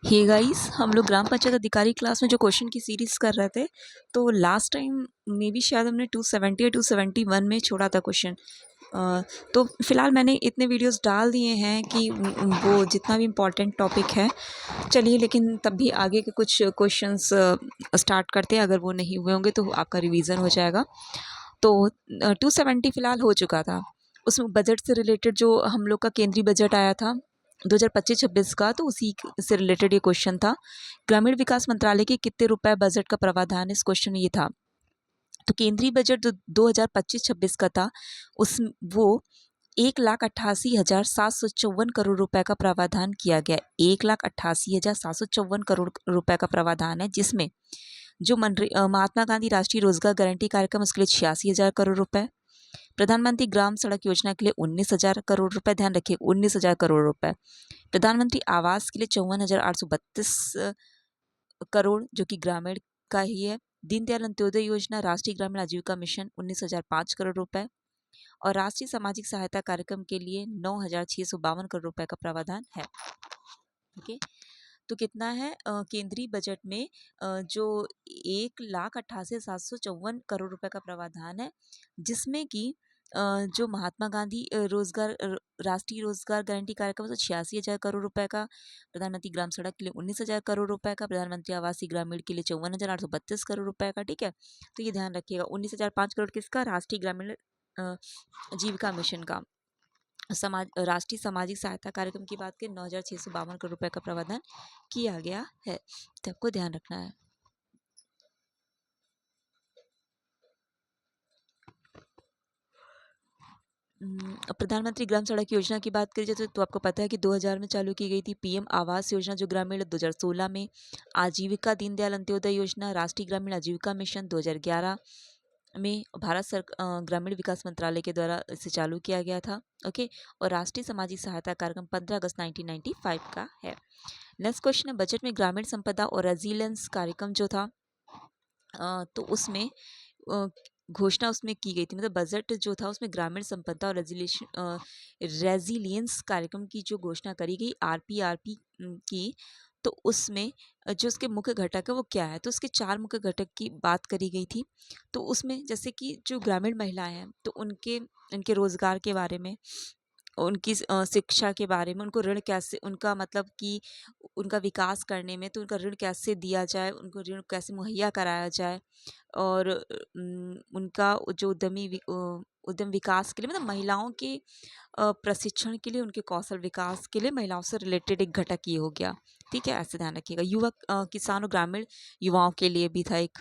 Hey guys, हम लोग ग्राम पंचायत अधिकारी क्लास में जो क्वेश्चन की सीरीज कर रहे थे, तो लास्ट टाइम मे बी शायद हमने 270 या 271 में छोड़ा था क्वेश्चन। तो फिलहाल मैंने इतने वीडियोस डाल दिए हैं कि वो जितना भी इम्पोर्टेंट टॉपिक है, चलिए लेकिन तब भी आगे के कुछ क्वेश्चंस स्टार्ट करते हैं। अगर वो नहीं हुए होंगे तो आपका रिवीजन हो जाएगा। तो 270 फिलहाल हो चुका था। उसमें बजट से रिलेटेड जो हम लोग का केंद्रीय बजट आया था 2025-26 का, तो उसी से रिलेटेड ये क्वेश्चन था। ग्रामीण विकास मंत्रालय के कितने रुपए बजट का प्रावधान है, इस क्वेश्चन में ये था। तो केंद्रीय बजट जो 2025-26 का था, उस वो 1,88,754 करोड़ रुपए का प्रावधान किया गया। 1,88,754 करोड़ रुपए का प्रावधान है, जिसमें जो महात्मा गांधी राष्ट्रीय रोजगार गारंटी कार्यक्रम, उसके लिए 86,000 करोड़ रुपए, प्रधानमंत्री ग्राम सड़क योजना के लिए 19,000 करोड़ रुपए, ध्यान रखिए 19,000 करोड़ रुपए, प्रधानमंत्री आवास के लिए 54,832 करोड़ जो कि ग्रामीण का ही है, दीनदयाल अंत्योदय योजना, राष्ट्रीय ग्रामीण आजीविका मिशन 19,005 करोड़ रुपए, और राष्ट्रीय सामाजिक सहायता कार्यक्रम के लिए 9,652 करोड़ रुपए का प्रावधान है। ओके, तो कितना है केंद्रीय बजट में जो 1,88,754 करोड़ रुपए का प्रावधान है, जिसमें कि जो महात्मा गांधी राष्ट्रीय रोजगार गारंटी कार्यक्रम तो 86,000 करोड़ रुपए का, प्रधानमंत्री ग्राम सड़क के लिए 19,000 करोड़ रुपए का, प्रधानमंत्री आवासीय ग्रामीण के लिए 54,832 करोड़ रुपए का। ठीक है, तो ये ध्यान रखिएगा। 19,005 करोड़ किसका? राष्ट्रीय ग्रामीण आजीविका मिशन का। राष्ट्रीय सामाजिक सहायता कार्यक्रम की बात करें, 9,652 करोड़ रुपए का प्रावधान किया गया है, तो आपको ध्यान रखना है। प्रधानमंत्री ग्राम सड़क योजना की बात करी जाए तो आपको पता है कि 2000 में चालू की गई थी। पीएम आवास योजना जो ग्रामीण 2016 में, आजीविका दीनदयाल अंत्योदय योजना, राष्ट्रीय ग्रामीण आजीविका मिशन 2011 में भारत ग्रामीण विकास मंत्रालय के द्वारा इसे चालू किया गया था। ओके, और राष्ट्रीय सामाजिक सहायता कार्यक्रम 15 अगस्त 1995 का है। नेक्स्ट क्वेश्चन है, बजट में ग्रामीण संपदा और रेजिलेंस कार्यक्रम जो था, तो उसमें घोषणा उसमें की गई थी, मतलब बजट जो था उसमें ग्रामीण संपदा और रेजिलियंस कार्यक्रम की जो घोषणा करी गई, आरपीआरपी की, तो उसमें जो उसके मुख्य घटक है वो क्या है, तो उसके 4 मुख्य घटक की बात करी गई थी। तो उसमें जैसे कि जो ग्रामीण महिलाएं हैं, तो उनके रोजगार के बारे में, उनकी शिक्षा के बारे में, उनको ऋण कैसे, उनका मतलब कि उनका विकास करने में, तो उनका ऋण कैसे दिया जाए, उनको ऋण कैसे मुहैया कराया जाए, और उनका जो उद्यम विकास के लिए, मतलब महिलाओं के प्रशिक्षण के लिए, उनके कौशल विकास के लिए महिलाओं से रिलेटेड एक घटक ये हो गया। ठीक है, ऐसे ध्यान रखिएगा। युवक किसान और ग्रामीण युवाओं के लिए भी था एक,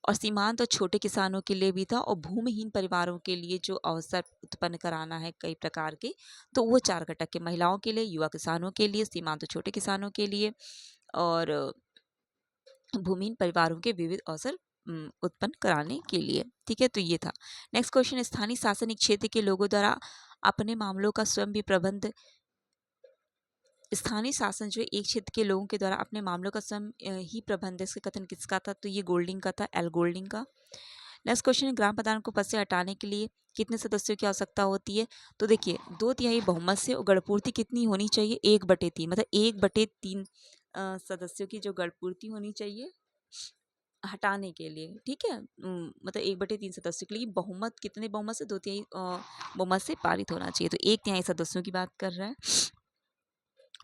और सीमांत और छोटे किसानों के लिए भी था, और भूमिहीन परिवारों के लिए जो अवसर उत्पन्न कराना है कई प्रकार के, तो वो 4 घटक के, महिलाओं के लिए, युवा किसानों के लिए, सीमांत और छोटे किसानों के लिए, और भूमिहीन परिवारों के विविध अवसर उत्पन्न कराने के लिए। ठीक है, तो ये था। नेक्स्ट क्वेश्चन, स्थानीय शासन एक क्षेत्र के लोगों द्वारा अपने मामलों का स्वयं भी प्रबंध, स्थानीय शासन जो एक क्षेत्र के लोगों के द्वारा अपने मामलों का स्वयं ही प्रबंध, इसका कथन किसका था, तो ये गोल्डिंग का था, एल गोल्डिंग का। नेक्स्ट क्वेश्चन है, ग्राम प्रधान को पद से हटाने के लिए कितने सदस्यों की आवश्यकता होती है, तो देखिए 2/3 बहुमत से, और गणपूर्ति कितनी होनी चाहिए, 1/3, मतलब 1/3 सदस्यों की जो गणपूर्ति होनी चाहिए हटाने के लिए। ठीक है, मतलब 1/3 सदस्यों के लिए बहुमत, कितने बहुमत से, 2/3 बहुमत से पारित होना चाहिए, तो 1/3 सदस्यों की बात कर रहा है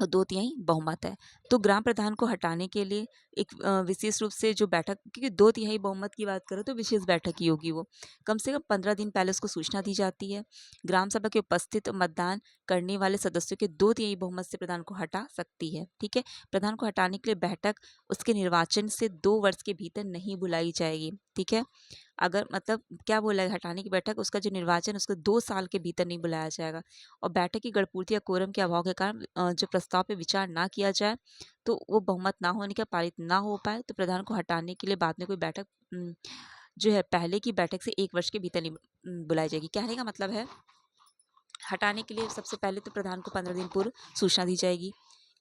और 2/3 बहुमत है। तो ग्राम प्रधान को हटाने के लिए एक विशेष रूप से जो बैठक, क्योंकि 2/3 बहुमत की बात करें तो विशेष बैठक ही होगी, वो कम से कम 15 दिन पहले उसको सूचना दी जाती है। ग्राम सभा के उपस्थित मतदान करने वाले सदस्यों के 2/3 बहुमत से प्रधान को हटा सकती है। ठीक है, प्रधान को हटाने के लिए बैठक उसके निर्वाचन से 2 वर्ष के भीतर नहीं बुलाई जाएगी। ठीक है, अगर मतलब क्या बोला है, हटाने की बैठक, उसका जो निर्वाचन उसको 2 साल के भीतर नहीं बुलाया जाएगा, और बैठक की गणपूर्ति या कोरम के अभाव के कारण जो प्रस्ताव पे विचार ना किया जाए, तो वो बहुमत ना होने का पारित ना हो पाए, तो प्रधान को हटाने के लिए बाद में कोई बैठक जो है पहले की बैठक से 1 वर्ष के भीतर नहीं बुलाई जाएगी। कहने का मतलब है, हटाने के लिए सबसे पहले तो प्रधान को 15 दिन पूर्व सूचना दी जाएगी,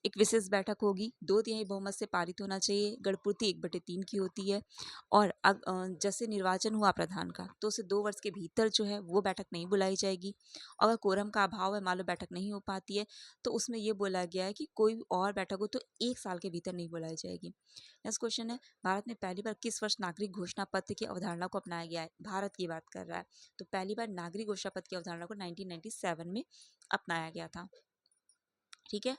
एक विशेष बैठक होगी, 2/3 बहुमत से पारित होना चाहिए, गणपूर्ति 1/3 की होती है। और जैसे निर्वाचन हुआ प्रधान का तो उसे 2 वर्ष के भीतर जो है वो बैठक नहीं बुलाई जाएगी। अगर कोरम का अभाव है, मान लो बैठक नहीं हो पाती है, तो उसमें ये बोला गया है कि कोई और बैठक हो तो 1 साल के भीतर नहीं बुलाई जाएगी। नेक्स्ट क्वेश्चन है, भारत में पहली बार किस वर्ष नागरिक घोषणा पत्र की अवधारणा को अपनाया गया है? भारत की बात कर रहा है, तो पहली बार नागरिक घोषणा पत्र की अवधारणा को 1997 में अपनाया गया था। ठीक है,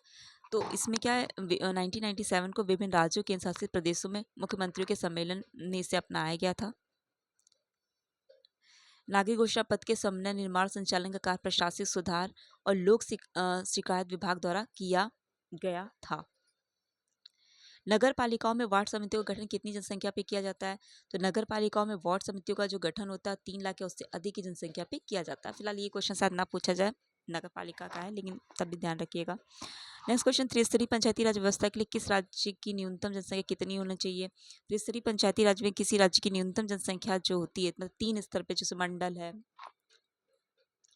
तो इसमें क्या है, 1997 को विभिन्न राज्यों केंद्र शासित प्रदेशों में मुख्यमंत्रियों के सम्मेलन ने इसे अपनाया गया था। नागरिक घोषणा पत्र के समन्वय, निर्माण, संचालन का कार्य प्रशासनिक सुधार और लोक शिकायत विभाग द्वारा किया गया था। नगर पालिकाओं में वार्ड समितियों का गठन कितनी जनसंख्या पे किया जाता है? तो नगर पालिकाओं में वार्ड समितियों का जो गठन होता है 3 लाख या उससे अधिक की जनसंख्या पे किया जाता है। फिलहाल ये क्वेश्चन शायद ना पूछा जाए, नगर पालिका का है, लेकिन तब भी ध्यान रखिएगा। नेक्स्ट क्वेश्चन, त्रिस्तरीय पंचायती राज व्यवस्था के लिए किस राज्य की न्यूनतम जनसंख्या कितनी होनी चाहिए? त्रिस्तरीय पंचायती राज में किसी राज्य की न्यूनतम जनसंख्या जो होती है, मतलब 3 स्तर पे, जैसे मंडल है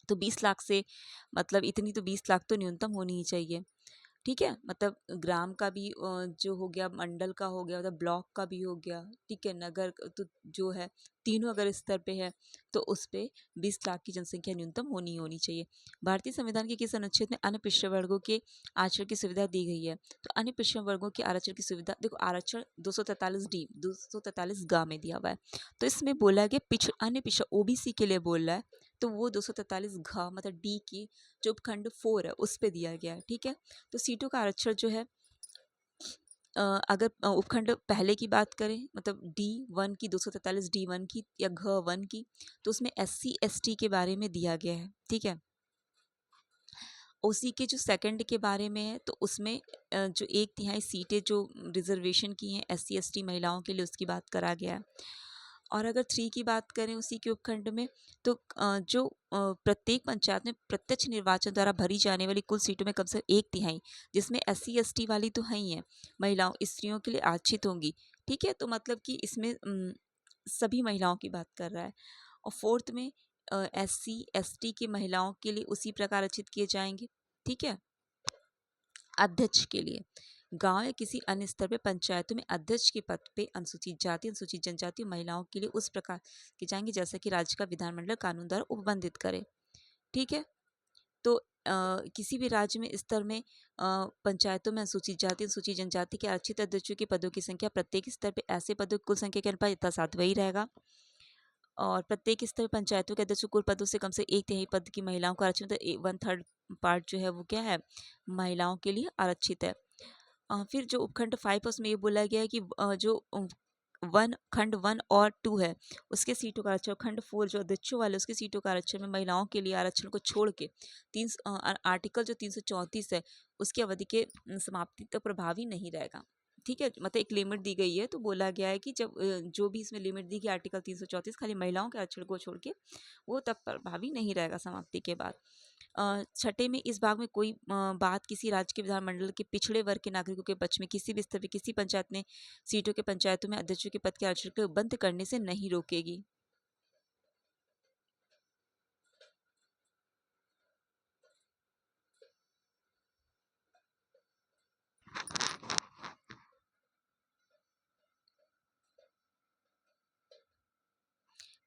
तो 20 लाख से, मतलब इतनी तो 20 लाख तो न्यूनतम होनी ही चाहिए। ठीक है, मतलब ग्राम का भी जो हो गया, मंडल का हो गया, मतलब ब्लॉक का भी हो गया, ठीक है, नगर तो जो है तीनों अगर स्तर पे है तो उस पे 20 लाख की जनसंख्या न्यूनतम होनी ही होनी चाहिए। भारतीय संविधान के किस अनुच्छेद में अन्य पिछड़े वर्गों के आरक्षण की सुविधा दी गई है? तो अन्य पिछड़े वर्गों के आरक्षण की सुविधा, देखो आरक्षण 243D 243 ग में दिया हुआ है, तो इसमें बोला गया अन्य पिछड़ा ओबीसी के लिए बोल रहा है, तो वो 243 घ मतलब डी की जो उपखंड 4 है उस पे दिया गया है। ठीक है, तो सीटों का आरक्षण जो है, अगर उपखंड पहले की बात करें, मतलब D1 की 243 D1 की या घ1 की, तो उसमें SC ST के बारे में दिया गया है। ठीक है, ओसी के जो सेकंड के बारे में है तो उसमें जो 1/3 सीटें जो रिजर्वेशन की हैं SC ST महिलाओं के लिए, उसकी बात करा गया है। और अगर 3 की बात करें उसी के उपखंड में, तो जो प्रत्येक पंचायत में प्रत्यक्ष निर्वाचन द्वारा भरी जाने वाली कुल सीटों में कम से 1/3, जिसमें SC ST वाली तो है ही है, महिलाओं स्त्रियों के लिए आरक्षित होंगी। ठीक है, तो मतलब कि इसमें सभी महिलाओं की बात कर रहा है। और फोर्थ में SC ST की महिलाओं के लिए उसी प्रकार आरक्षित किए जाएंगे। ठीक है, अध्यक्ष के लिए गांव या किसी अन्य स्तर पे पंचायतों में अध्यक्ष के पद पे अनुसूचित जाति, अनुसूचित जनजाति महिलाओं के लिए उस प्रकार की जाएंगे जैसा कि राज्य का विधानमंडल कानून द्वारा उपबंधित करे। ठीक है, तो किसी भी राज्य में स्तर में पंचायतों में अनुसूचित जाति, अनुसूचित जनजाति के आरक्षित अध्यक्षों के पदों की संख्या प्रत्येक स्तर पे ऐसे पदों की कुल संख्या के अनुपात यथासाथ वही रहेगा। और प्रत्येक स्तर पंचायतों के अध्यक्ष कुल पदों से कम से 1/3 पद की महिलाओं का आरक्षण, तो 1/3 पार्ट जो है वो क्या है, महिलाओं के लिए आरक्षित है। फिर जो उपखंड 5 है उसमें ये बोला गया है कि जो खंड 1 और 2 है उसके सीटों का आरक्षण, खंड 4 जो अध्यक्षों वाले उसके सीटों का आरक्षण में महिलाओं के लिए आरक्षण को छोड़ के आर्टिकल जो 334 है उसकी अवधि के समाप्ति तक प्रभावी नहीं रहेगा। ठीक है, मतलब एक लिमिट दी गई है, तो बोला गया है कि जब जो भी इसमें लिमिट दी गई आर्टिकल 334 खाली महिलाओं के आरक्षण को छोड़ के, वो तब प्रभावी नहीं रहेगा समाप्ति के बाद। छठे में इस भाग में कोई बात किसी राज्य के विधानमंडल के पिछड़े वर्ग के नागरिकों के पक्ष में किसी भी स्तर पर किसी पंचायत ने सीटों के पंचायतों में अध्यक्षों के पद के आरक्षण को बंद करने से नहीं रोकेगी।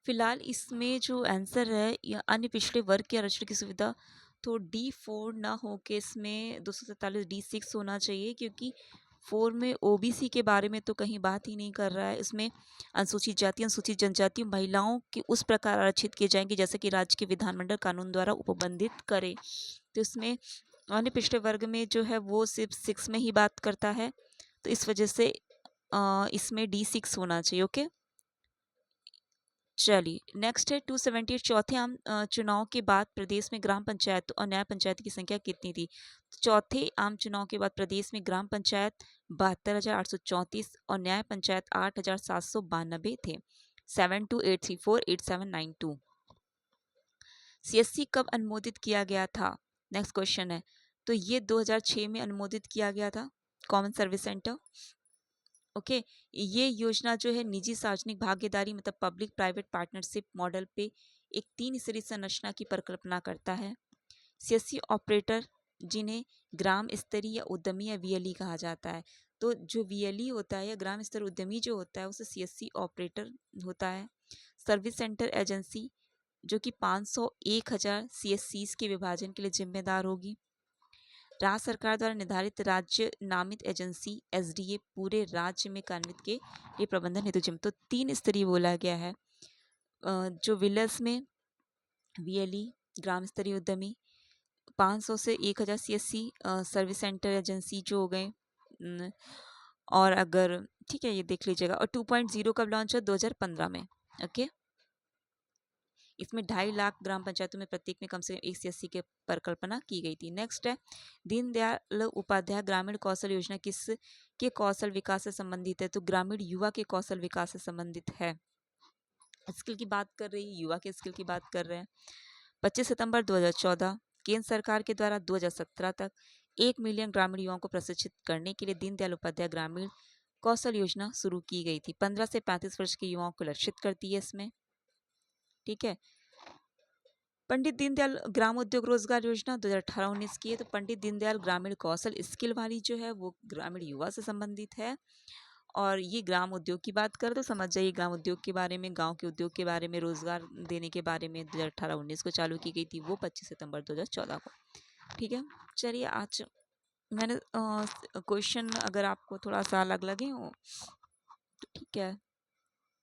फिलहाल इसमें जो आंसर है या अन्य पिछड़े वर्ग के आरक्षण की सुविधा, तो D4 ना हो के इसमें 247 D6 होना चाहिए, क्योंकि 4 में ओबीसी के बारे में तो कहीं बात ही नहीं कर रहा है। इसमें अनुसूचित जाति, अनुसूचित जनजाति महिलाओं के उस प्रकार आरक्षित किए जाएंगे जैसे कि राज्य के विधानमंडल कानून द्वारा उपबंधित करे। तो इसमें अन्य पिछड़े वर्ग में जो है वो सिर्फ 6 में ही बात करता है, तो इस वजह से इसमें D6 होना चाहिए। ओके, चलिए नेक्स्ट है 278, चौथे आम चुनाव के बाद प्रदेश में ग्राम पंचायत और न्याय पंचायत की संख्या कितनी थी? तो चौथे आम चुनाव के बाद प्रदेश में ग्राम पंचायत 72,834 और न्याय पंचायत 8,792 थे। 728348,792। CSC कब अनुमोदित किया गया था? नेक्स्ट क्वेश्चन है, तो ये 2006 में अनुमोदित किया गया था, कॉमन सर्विस सेंटर। ओके, ये योजना जो है निजी सार्वजनिक भागीदारी मतलब पब्लिक प्राइवेट पार्टनरशिप मॉडल पे एक 3 स्तरीय संरचना की परिकल्पना करता है। CSC ऑपरेटर जिन्हें ग्राम स्तरीय उद्यमी या वीएलई कहा जाता है। तो जो वीएलई होता है या ग्राम स्तर उद्यमी जो होता है उसे सीएससी ऑपरेटर होता है। सर्विस सेंटर एजेंसी जो कि 500 1000 सीएससीज के विभाजन के लिए जिम्मेदार होगी। राज्य सरकार द्वारा निर्धारित राज्य नामित एजेंसी एसडीए पूरे राज्य में कार्यान्वित के लिए प्रबंधन हेतु जिम्मे। तो 3 स्तरीय बोला गया है। जो विलेज में वीएलई ग्राम स्तरीय उद्यमी, 500 से 1000 सीएससी सर्विस सेंटर एजेंसी जो हो गए। और अगर ठीक है ये देख लीजिएगा। और 2.0 कब लॉन्च है? 2015 में। ओके, इसमें 2.5 लाख ग्राम पंचायतों में प्रत्येक में कम से कम एक सीएससी के परिकल्पना की गई थी। नेक्स्ट है दीनदयाल उपाध्याय ग्रामीण कौशल योजना किस के कौशल विकास से संबंधित है? तो ग्रामीण युवा के कौशल विकास से संबंधित है। स्किल की बात कर रही है, युवा के स्किल की बात कर रहे हैं। 25 सितंबर 2014 केंद्र सरकार के द्वारा 2017 तक 1 मिलियन ग्रामीण युवाओं को प्रशिक्षित करने के लिए दीनदयाल उपाध्याय ग्रामीण कौशल योजना शुरू की गई थी। 15 से 35 वर्ष के युवाओं को लक्षित करती है इसमें। ठीक है, पंडित दीनदयाल ग्राम उद्योग रोजगार योजना 2018-19 की है। तो पंडित दीनदयाल ग्रामीण कौशल स्किल वाली जो है वो ग्रामीण युवा से संबंधित है। और ये ग्राम उद्योग की बात करें तो समझ जाइए ग्राम उद्योग के बारे में, गांव के उद्योग के बारे में, रोजगार देने के बारे में 2018-19 को चालू की गई थी, वो 25 सितंबर 2014 को। ठीक है, चलिए आज मैंने क्वेश्चन अगर आपको थोड़ा सा अलग लगे हो तो ठीक है।